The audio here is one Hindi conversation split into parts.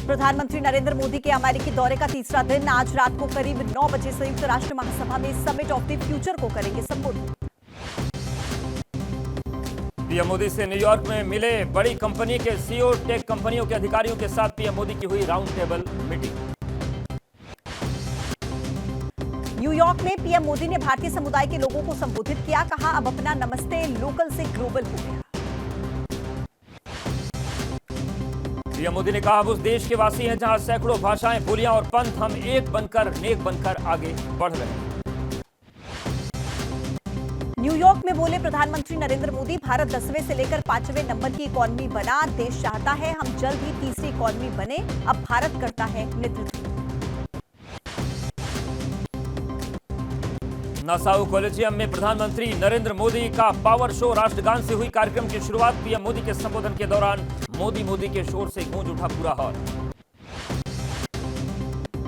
प्रधानमंत्री नरेंद्र मोदी के अमेरिकी दौरे का तीसरा दिन। आज रात को करीब 9 बजे संयुक्त राष्ट्र महासभा में समिट ऑफ द फ्यूचर को करेंगे संबोधित। पीएम मोदी से न्यूयॉर्क में मिले बड़ी कंपनी के सीईओ, टेक कंपनियों के अधिकारियों के साथ पीएम मोदी की हुई राउंड टेबल मीटिंग। न्यूयॉर्क में पीएम मोदी ने भारतीय समुदाय के लोगों को संबोधित किया। कहा, अब अपना नमस्ते लोकल से ग्लोबल हो गया। पीएम मोदी ने कहा, अब उस देश के वासी हैं जहां सैकड़ों भाषाएं, बोलियां और पंथ, हम एक बनकर नेक बनकर आगे बढ़ रहे हैं। न्यूयॉर्क में बोले प्रधानमंत्री नरेंद्र मोदी, भारत 10वें से लेकर 5वें नंबर की इकोनॉमी बना। देश चाहता है हम जल्द ही तीसरी इकोनॉमी बने। अब भारत करता है नेतृत्व। नासाउ कॉलेजियम में प्रधानमंत्री नरेंद्र मोदी का पावर शो, राष्ट्रगान से हुई कार्यक्रम की शुरुआत। पीएम मोदी के संबोधन के दौरान मोदी मोदी के शोर से गूंज उठा पूरा हॉल।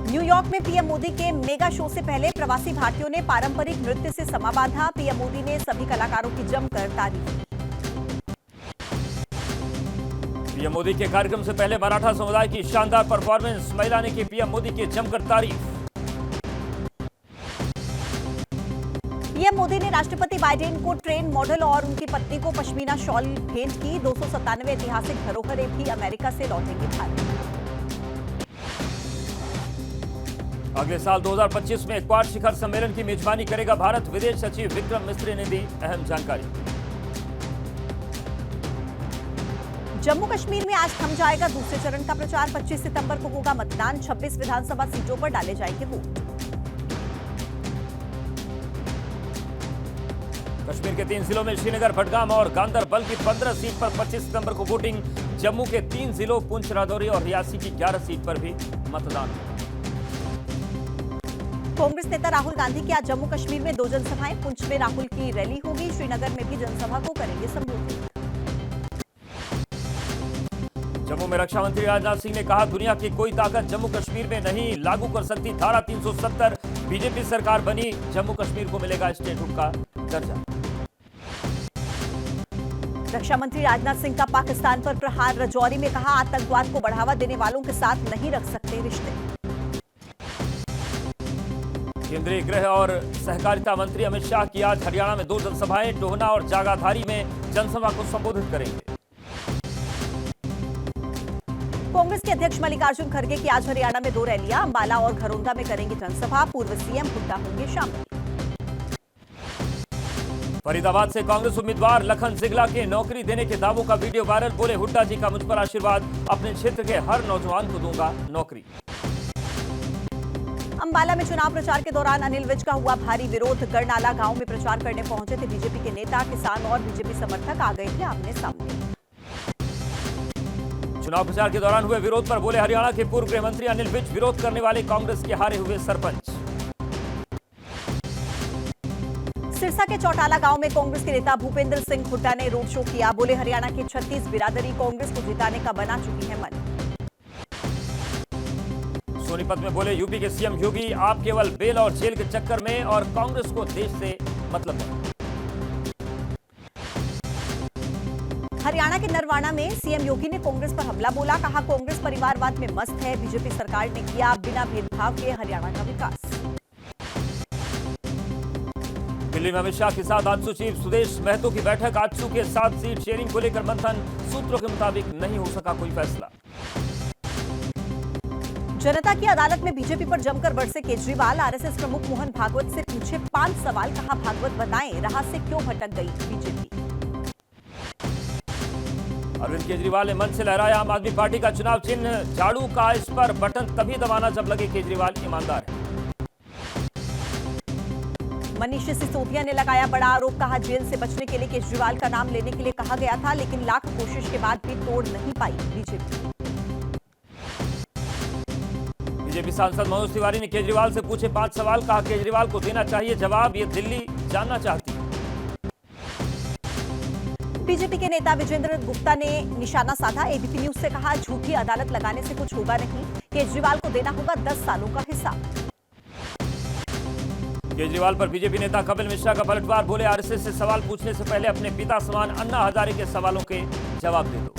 न्यूयॉर्क में पीएम मोदी के मेगा शो से पहले प्रवासी भारतीयों ने पारंपरिक नृत्य से समा बांधा। पीएम मोदी ने सभी कलाकारों की जमकर तारीफ की। पीएम मोदी के कार्यक्रम से पहले मराठा समुदाय की शानदार परफॉर्मेंस, महिला ने की पीएम मोदी की जमकर तारीफ। पीएम मोदी ने राष्ट्रपति बाइडेन को ट्रेन मॉडल और उनकी पत्नी को पश्मीना शॉल भेंट की। 297 ऐतिहासिक धरोहरें भी अमेरिका से लौटेंगे भारत। अगले साल 2025 में क्वाड शिखर सम्मेलन की मेजबानी करेगा भारत। विदेश सचिव विक्रम मिस्त्री ने दी अहम जानकारी। जम्मू कश्मीर में आज थम जाएगा दूसरे चरण का प्रचार। 25 सितंबर को होगा मतदान। 26 विधानसभा सीटों पर डाले जाएंगे वोट। कश्मीर के 3 जिलों में श्रीनगर, बडगाम और गांदरबल की 15 सीट पर 25 सितंबर को वोटिंग। जम्मू के 3 जिलों पुंछ, राजौरी और रियासी की 11 सीट पर भी मतदान। कांग्रेस नेता राहुल गांधी की आज जम्मू कश्मीर में 2 जनसभाएं। पुंछ में राहुल की रैली होगी। श्रीनगर में भी जनसभा को करेंगे संबोधित। जम्मू में रक्षा मंत्री राजनाथ सिंह ने कहा, दुनिया की कोई ताकत जम्मू कश्मीर में नहीं लागू कर सकती धारा 370। बीजेपी सरकार बनी, जम्मू कश्मीर को मिलेगा स्टेटहुड का दर्जा। रक्षा मंत्री राजनाथ सिंह का पाकिस्तान पर प्रहार। राजौरी में कहा, आतंकवाद को बढ़ावा देने वालों के साथ नहीं रख सकते रिश्ते। केंद्रीय गृह और सहकारिता मंत्री अमित शाह की आज हरियाणा में 2 जनसभाएं। टोहना और जागाधारी में जनसभा को संबोधित करेंगे। कांग्रेस के अध्यक्ष मल्लिकार्जुन खड़गे की आज हरियाणा में 2 रैलियां। अंबाला और घरौंदा में करेंगे जनसभा। पूर्व सीएम हुड्डा होंगे शामिल। फरीदाबाद से कांग्रेस उम्मीदवार लखन जिगला के नौकरी देने के दावों का वीडियो वायरल। बोले, हुड्डा जी का मुझ पर आशीर्वाद, अपने क्षेत्र के हर नौजवान को दूंगा नौकरी। अंबाला में चुनाव प्रचार के दौरान अनिल विज का हुआ भारी विरोध। गढ़नाला गांव में प्रचार करने पहुंचे थे बीजेपी के नेता। किसान और बीजेपी समर्थक आ गए थे आमने सामने। चुनाव प्रचार के दौरान हुए विरोध पर बोले हरियाणा के पूर्व गृह मंत्री अनिल विज, विरोध करने वाले कांग्रेस के हारे हुए सरपंच। सिरसा के चौटाला गांव में कांग्रेस के नेता भूपेंद्र सिंह हुड्डा ने रोड शो किया। बोले, हरियाणा की 36 बिरादरी कांग्रेस को जिताने का बना चुकी है मन। सोनीपत में बोले यूपी के सीएम योगी, आप केवल बेल और जेल के चक्कर में और कांग्रेस को देश से मतलब है। हरियाणा के नरवाना में सीएम योगी ने कांग्रेस पर हमला बोला। कहा, कांग्रेस परिवारवाद में मस्त है। बीजेपी सरकार ने किया बिना भेदभाव के हरियाणा का विकास। दिल्ली में अमित शाह के साथ आजसू चीफ सुदेश महतो की बैठक। आजसू के साथ सीट शेयरिंग को लेकर मंथन, सूत्रों के मुताबिक नहीं हो सका कोई फैसला। जनता की अदालत में बीजेपी पर जमकर बरसे केजरीवाल। आरएसएस प्रमुख मोहन भागवत से पूछे 5 सवाल। कहा, भागवत बताएं राह से क्यों भटक गई बीजेपी। अरविंद केजरीवाल ने मंच से लहराया आम आदमी पार्टी का चुनाव चिन्ह झाड़ू का। इस पर बटन तभी दबाना जब लगे केजरीवाल ईमानदार है। मनीष सिसोदिया ने लगाया बड़ा आरोप। कहा, जेल से बचने के लिए केजरीवाल का नाम लेने के लिए कहा गया था, लेकिन लाख कोशिश के बाद भी तोड़ नहीं पाई बीजेपी। बीजेपी सांसद मनोज तिवारी ने केजरीवाल से पूछे 5 सवाल। कहा, केजरीवाल को देना चाहिए जवाब, ये दिल्ली जानना चाहती है। बीजेपी के नेता विजेंद्र गुप्ता ने निशाना साधा। एबीपी न्यूज से कहा, झूठी अदालत लगाने से कुछ होगा नहीं। केजरीवाल को देना होगा 10 सालों का हिसाब। केजरीवाल पर बीजेपी नेता कपिल मिश्रा का पलटवार। बोले, आरएसएस से सवाल पूछने से पहले अपने पिता समान अन्ना हजारे के सवालों के जवाब दे दो।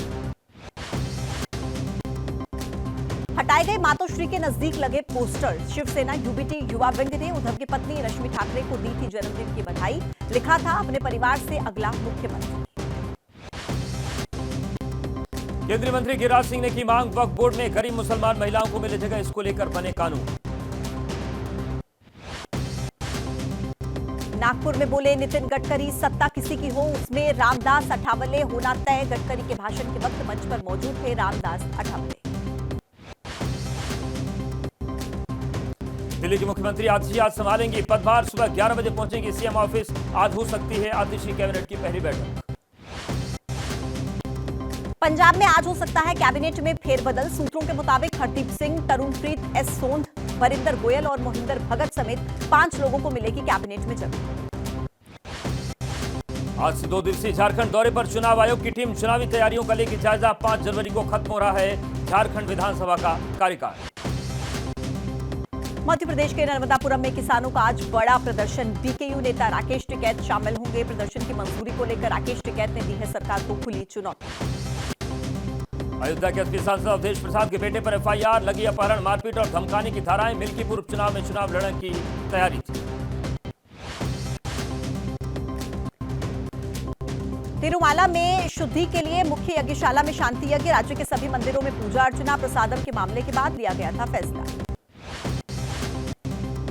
हटाए गए मातोश्री के नजदीक लगे पोस्टर। शिवसेना यूबीटी युवा विंग ने उद्धव की पत्नी रश्मि ठाकरे को दी थी जन्मदिन की बधाई। लिखा था, अपने परिवार से अगला मुख्यमंत्री। केंद्रीय मंत्री गिरिराज सिंह ने की मांग, वक्फ बोर्ड में गरीब मुसलमान महिलाओं को मिले जगह, इसको लेकर बने कानून। नागपुर में बोले नितिन गडकरी, सत्ता किसी की हो उसमें रामदास अठावले होना तय। गडकरी के भाषण के वक्त मंच पर मौजूद थे रामदास अठावले। दिल्ली की मुख्यमंत्री आतिशी आज संभालेंगी पदभार। सुबह 11 बजे पहुंचेंगी सीएम ऑफिस। आज हो सकती है आतिशी कैबिनेट की पहली बैठक। पंजाब में आज हो सकता है कैबिनेट में फेरबदल। सूत्रों के मुताबिक हरदीप सिंह, तरुणप्रीत एस सोंध, वरिंदर गोयल और मोहिंदर भगत समेत 5 लोगों को मिलेगी कैबिनेट में जगह। आज से 2 दिवसीय झारखंड दौरे पर चुनाव आयोग की टीम। चुनावी तैयारियों का लेगी जायजा। 5 जनवरी को खत्म हो रहा है झारखंड विधानसभा का कार्यकाल। मध्य प्रदेश के नर्मदापुरम में किसानों का आज बड़ा प्रदर्शन। बीकेयू नेता राकेश टिकैत शामिल होंगे। प्रदर्शन की मंजूरी को लेकर राकेश टिकैत ने दी है सरकार को खुली चुनौती। अयोध्या के एसपी सांसद अवधेश प्रसाद के बेटे पर एफआईआर। लगी अपहरण, मारपीट और धमकाने की धाराएं। मिल्कीपुर उपचुनाव में चुनाव लड़ने की तैयारी थी। तिरुमाला में शुद्धि के लिए मुख्य यज्ञशाला में शांति यज्ञ। राज्य के सभी मंदिरों में पूजा अर्चना। प्रसादम के मामले के बाद लिया गया था फैसला।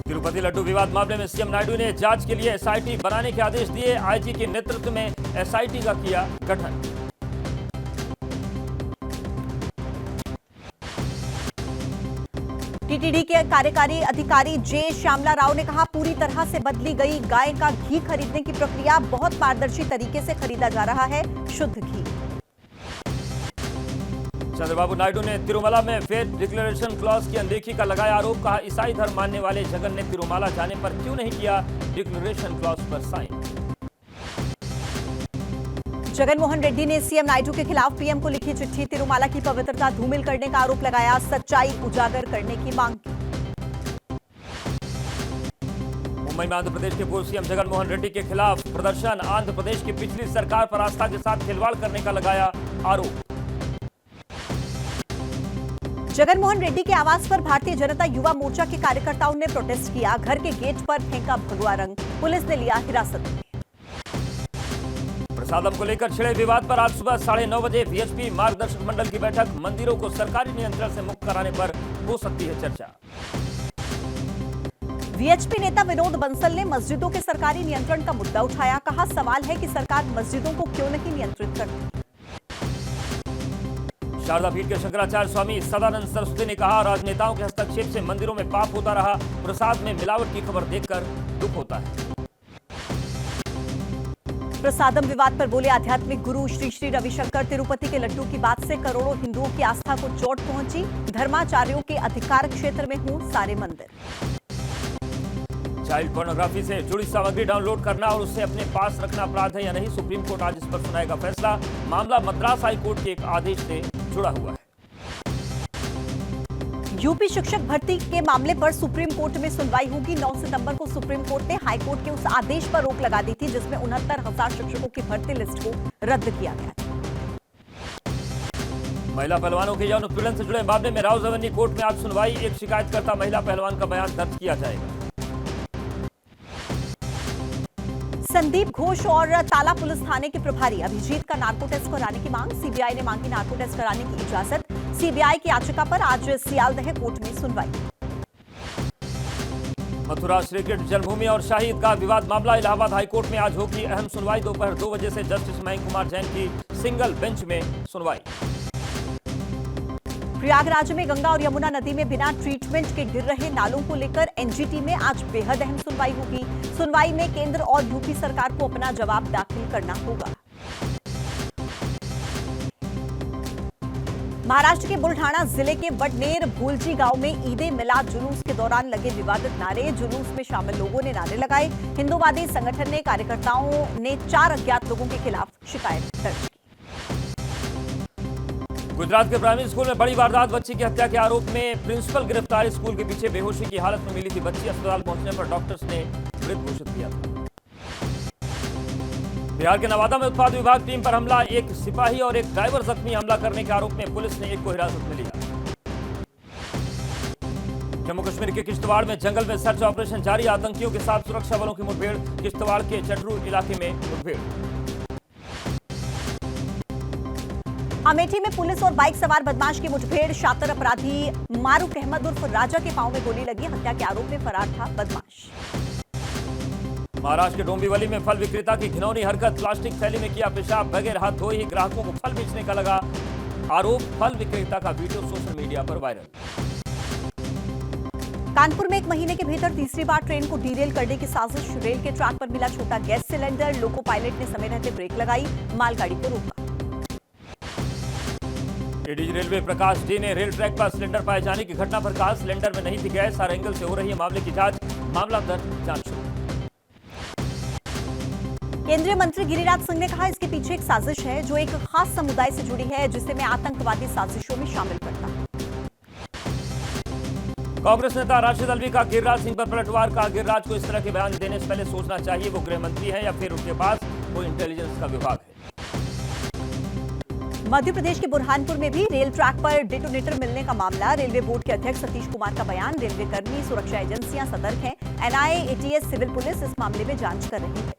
तिरुपति लड्डू विवाद मामले में सीएम नायडू ने जांच के लिए एसआईटी बनाने के आदेश दिए। आईजी के नेतृत्व में एसआईटी का किया गठन। टीटीडी के कार्यकारी अधिकारी जे श्यामला राव ने कहा, पूरी तरह से बदली गई गाय का घी खरीदने की प्रक्रिया। बहुत पारदर्शी तरीके से खरीदा जा रहा है शुद्ध घी। चंद्रबाबू नायडू ने तिरुमला में फेथ डिक्लेरेशन क्लॉज की अनदेखी का लगाया आरोप। कहा, ईसाई धर्म मानने वाले जगन ने तिरुमला जाने पर क्यों नहीं किया डिक्लेरेशन क्लॉज पर साइन। जगनमोहन रेड्डी ने सीएम नायडू के खिलाफ पीएम को लिखी चिट्ठी। तिरुमाला की पवित्रता धूमिल करने का आरोप लगाया। सच्चाई उजागर करने की मांग की। मुंबई में आंध्र प्रदेश के पूर्व सीएम जगनमोहन रेड्डी के खिलाफ प्रदर्शन। आंध्र प्रदेश की पिछली सरकार पर आस्था के साथ खिलवाड़ करने का लगाया आरोप। जगनमोहन रेड्डी के आवास पर भारतीय जनता युवा मोर्चा के कार्यकर्ताओं ने प्रोटेस्ट किया। घर के गेट पर फेंका भगवा रंग। पुलिस ने लिया हिरासत में। प्रसादम को लेकर छिड़े विवाद पर आज सुबह 9:30 बजे वीएचपी मार्गदर्शक मंडल की बैठक। मंदिरों को सरकारी नियंत्रण से मुक्त कराने पर हो सकती है चर्चा। वीएचपी नेता विनोद बंसल ने मस्जिदों के सरकारी नियंत्रण का मुद्दा उठाया। कहा, सवाल है कि सरकार मस्जिदों को क्यों नहीं नियंत्रित करती। शारदा पीठ के शंकराचार्य स्वामी सदानंद सरस्वती ने कहा, राजनेताओं के हस्तक्षेप से मंदिरों में पाप होता रहा। प्रसाद में मिलावट की खबर देखकर दुख होता है। प्रसादम विवाद पर बोले आध्यात्मिक गुरु श्री श्री रविशंकर, तिरुपति के लड्डू की बात से करोड़ों हिंदुओं की आस्था को चोट पहुंची। धर्माचार्यों के अधिकार क्षेत्र में हों सारे मंदिर। चाइल्ड पोर्नोग्राफी से जुड़ी सामग्री डाउनलोड करना और उसे अपने पास रखना अपराध है या नहीं, सुप्रीम कोर्ट आज इस पर सुनाएगा फैसला। मामला मद्रास हाई कोर्ट के एक आदेश से जुड़ा हुआ है। यूपी शिक्षक भर्ती के मामले पर सुप्रीम कोर्ट में सुनवाई होगी। 9 सितंबर को सुप्रीम कोर्ट ने हाईकोर्ट के उस आदेश पर रोक लगा दी थी जिसमें 69,000 शिक्षकों की भर्ती लिस्ट को रद्द किया गया था। महिला पहलवानों के यौन उत्पीड़न से जुड़े मामले में रावजवनी कोर्ट में आज सुनवाई। एक शिकायतकर्ता महिला पहलवान का बयान दर्ज किया जाएगा। संदीप घोष और ताला पुलिस थाने के प्रभारी अभिजीत का नार्को टेस्ट कराने की मांग। सीबीआई ने मांगी नार्को टेस्ट कराने की इजाजत। सीबीआई की याचिका पर आज सियालदह कोर्ट में सुनवाई। मथुरा श्रीकृष्ण जन्मभूमि और शाही ईदगाह विवाद मामला इलाहाबाद हाईकोर्ट में आज होगी अहम सुनवाई। दोपहर 2 बजे से जस्टिस मयंक कुमार जैन की सिंगल बेंच में सुनवाई। प्रयागराज में गंगा और यमुना नदी में बिना ट्रीटमेंट के गिर रहे नालों को लेकर एनजीटी में आज बेहद अहम सुनवाई होगी। सुनवाई में केंद्र और यूपी सरकार को अपना जवाब दाखिल करना होगा। महाराष्ट्र के बुलढाणा जिले के वडनेर भूलजी गांव में ईदे मिलाद जुलूस के दौरान लगे विवादित नारे। जुलूस में शामिल लोगों ने नारे लगाए। हिंदूवादी संगठन ने कार्यकर्ताओं ने 4 अज्ञात लोगों के खिलाफ शिकायत दर्ज की। गुजरात के प्राइमरी स्कूल में बड़ी वारदात। बच्ची की हत्या के आरोप में प्रिंसिपल गिरफ्तार। स्कूल के पीछे बेहोशी की हालत में मिली थी बच्ची। अस्पताल पहुंचने पर डॉक्टर्स ने मृत घोषित किया था। बिहार के नवादा में उत्पाद विभाग टीम पर हमला। एक सिपाही और एक ड्राइवर जख्मी। हमला करने के आरोप में पुलिस ने एक को हिरासत में लिया। जम्मू कश्मीर के किश्तवाड़ में जंगल में सर्च ऑपरेशन जारी, आतंकियों के साथ सुरक्षा बलों की मुठभेड़, किश्तवाड़ के चटरू इलाके में मुठभेड़। अमेठी में पुलिस और बाइक सवार बदमाश की मुठभेड़, शातिर अपराधी मारूक अहमद उर्फ राजा के पांव में गोली लगी, हत्या के आरोप में फरार था बदमाश। महाराष्ट्र के डोंबिवली में फल विक्रेता की घिनौनी हरकत, प्लास्टिक थैली में किया पेशाब, बगैर हाथ धोए ही ग्राहकों को फल बेचने का लगा आरोप, फल विक्रेता का वीडियो सोशल मीडिया पर वायरल। कानपुर में 1 महीने के भीतर तीसरी बार ट्रेन को डीरेल करने की साजिश, रेल के ट्रैक पर मिला छोटा गैस सिलेंडर, लोको पायलट ने समय रहते ब्रेक लगाई, मालगाड़ी को रोका। एडीजी रेलवे प्रकाश डी ने रेल ट्रैक पर सिलेंडर पाए जाने की घटना पर कहा, सिलेंडर में नहीं थी गैस, हर एंगल से हो रही है मामले की जांच, मामला दर्ज, जांच शुरू। केंद्रीय मंत्री गिरिराज सिंह ने कहा, इसके पीछे एक साजिश है जो एक खास समुदाय से जुड़ी है, जिसे मैं आतंकवादी साजिशों में शामिल करता हूं। कांग्रेस नेता राशिद अल्वी का गिरिराज सिंह पर पलटवार, कहा गिरिराज को इस तरह के बयान देने से पहले सोचना चाहिए वो गृह मंत्री है या फिर उनके पास कोई इंटेलिजेंस का विभाग है। मध्य प्रदेश के बुरहानपुर में भी रेल ट्रैक पर डेटोनेटर मिलने का मामला, रेलवे बोर्ड के अध्यक्ष सतीश कुमार का बयान, रेलवे कर्मी सुरक्षा एजेंसियां सतर्क हैं, एनआईए, एटीएस, सिविल पुलिस इस मामले में जांच कर रही है।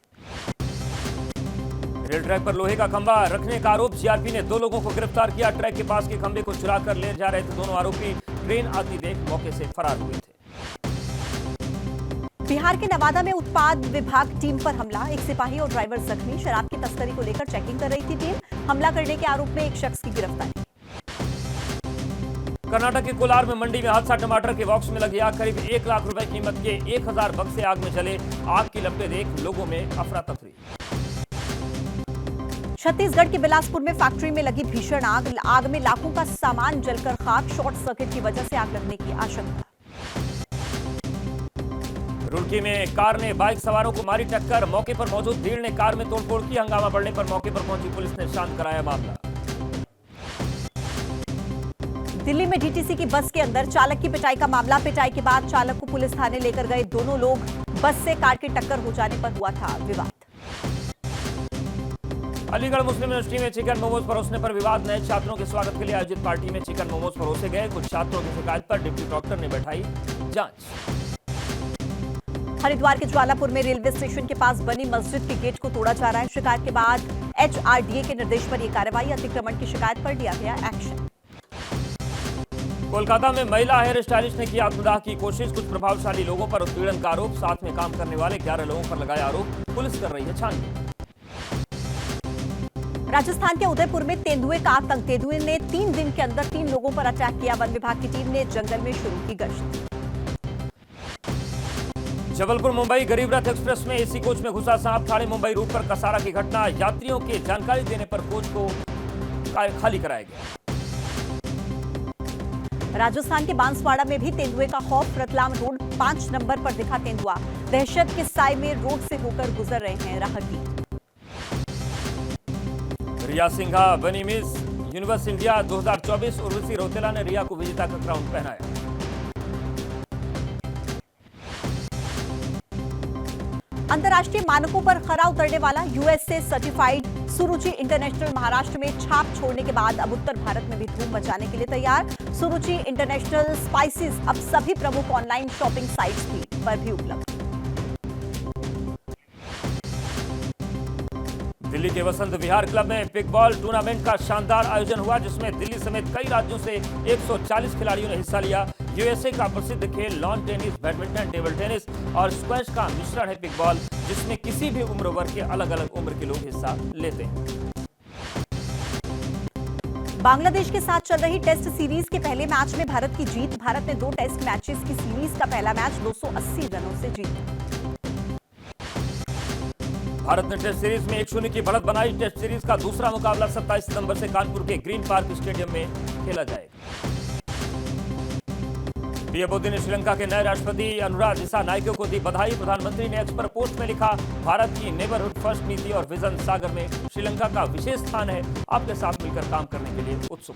रेल ट्रैक पर लोहे का खंभा रखने का आरोप, जीआरपी ने 2 लोगों को गिरफ्तार किया, ट्रैक के पास के खंभे को चुरा कर ले जा रहे थे दोनों आरोपी, ट्रेन आती देख मौके से फरार हुए थे। बिहार के नवादा में उत्पाद विभाग टीम पर हमला, एक सिपाही और ड्राइवर जख्मी, शराब की तस्करी को लेकर चेकिंग कर रही थी टीम, हमला करने के आरोप में एक शख्स की गिरफ्तारी। कर्नाटक के कोलार में मंडी में हादसा, टमाटर के बॉक्स में लगी आग, करीब 1 लाख रुपए कीमत के 1000 बक्से आग में जले, आग की लपटें देख लोगों में अफरा तफरी। छत्तीसगढ़ के बिलासपुर में फैक्ट्री में लगी भीषण आग, आग में लाखों का सामान जलकर खाक, शॉर्ट सर्किट की वजह से आग लगने की आशंका। रुड़की में कार ने बाइक सवारों को मारी टक्कर, मौके पर मौजूद भीड़ ने कार में तोड़फोड़ की, हंगामा बढ़ने पर मौके पर पहुंची पुलिस ने शांत कराया मामला। दिल्ली में डीटीसी की बस के अंदर चालक की पिटाई का मामला, पिटाई के बाद चालक को पुलिस थाने लेकर गए दोनों लोग, बस से कार की टक्कर हो जाने पर हुआ था विवाद। अलीगढ़ मुस्लिम यूनिवर्सिटी में चिकन मोमोज परोसने पर विवाद, नए छात्रों के स्वागत के लिए आयोजित पार्टी में चिकन मोमोज परोसे गए, कुछ छात्रों की शिकायत पर डिप्टी डॉक्टर ने बैठाई जांच। हरिद्वार के ज्वालापुर में रेलवे स्टेशन के पास बनी मस्जिद के गेट को तोड़ा जा रहा है, शिकायत के बाद एचआरडीए के निर्देश पर यह कार्रवाई, अतिक्रमण की शिकायत पर लिया गया एक्शन। कोलकाता में महिला हेयर स्टाइलिस्ट ने किया आत्मदाह की कोशिश, कुछ प्रभावशाली लोगों पर उत्पीड़न का आरोप, साथ में काम करने वाले 11 लोगों पर लगाया आरोप, पुलिस कर रही है छानबीन। राजस्थान के उदयपुर में तेंदुए का आतंक, तेंदुए ने 3 दिन के अंदर 3 लोगों पर अटैक किया, वन विभाग की टीम ने जंगल में शुरू की गश्त। जबलपुर मुंबई गरीब रथ एक्सप्रेस में एसी कोच में घुसा सांप, थाने मुंबई रूट पर कसारा की घटना, यात्रियों के जानकारी देने पर कोच को खाली कराया गया। राजस्थान के बांसवाड़ा में भी तेंदुए का खौफ, रतलाम रोड 5 नंबर पर दिखा तेंदुआ, दहशत के साए में रोड से होकर गुजर रहे हैं राहगीर। रिया सिंघा बनी miss universe India 2024, Urvashi Rautela ने रिया को विजेता का क्राउन पहनाया। अंतर्राष्ट्रीय मानकों पर खरा उतरने वाला यूएसए सर्टिफाइड सुरुचि इंटरनेशनल महाराष्ट्र में छाप छोड़ने के बाद अब उत्तर भारत में भी धूम मचाने के लिए तैयार। सुरुचि इंटरनेशनल स्पाइसेस अब सभी प्रमुख ऑनलाइन शॉपिंग साइट्स पर भी उपलब्ध। दिल्ली के वसंत विहार क्लब में पिकबॉल टूर्नामेंट का शानदार आयोजन हुआ, जिसमें दिल्ली समेत कई राज्यों से 140 खिलाड़ियों ने हिस्सा लिया। यूएसए का प्रसिद्ध खेल lawn tennis, badminton, table tennis और स्क्वैश का मिश्रण है पिकबॉल, जिसमें किसी भी उम्र वर्ग के अलग अलग उम्र के लोग हिस्सा लेते हैं। बांग्लादेश के साथ चल रही टेस्ट सीरीज के पहले मैच में भारत की जीत, भारत ने 2 टेस्ट मैचेस की सीरीज का पहला मैच 280 रनों से जीता। भारत ने टेस्ट सीरीज में 1-0 की बढ़त बनाई। टेस्ट सीरीज का दूसरा मुकाबला 27 सितंबर से कानपुर के ग्रीन पार्क स्टेडियम में खेला जाएगा। पीएम मोदी ने श्रीलंका के नए राष्ट्रपति अनुराग दिसानायके को दी बधाई। प्रधानमंत्री ने एक्स पर पोस्ट में लिखा, भारत की नेबरहुड फर्स्ट नीति और विजन सागर में श्रीलंका का विशेष स्थान है, आपके साथ मिलकर काम करने के लिए उत्सुक।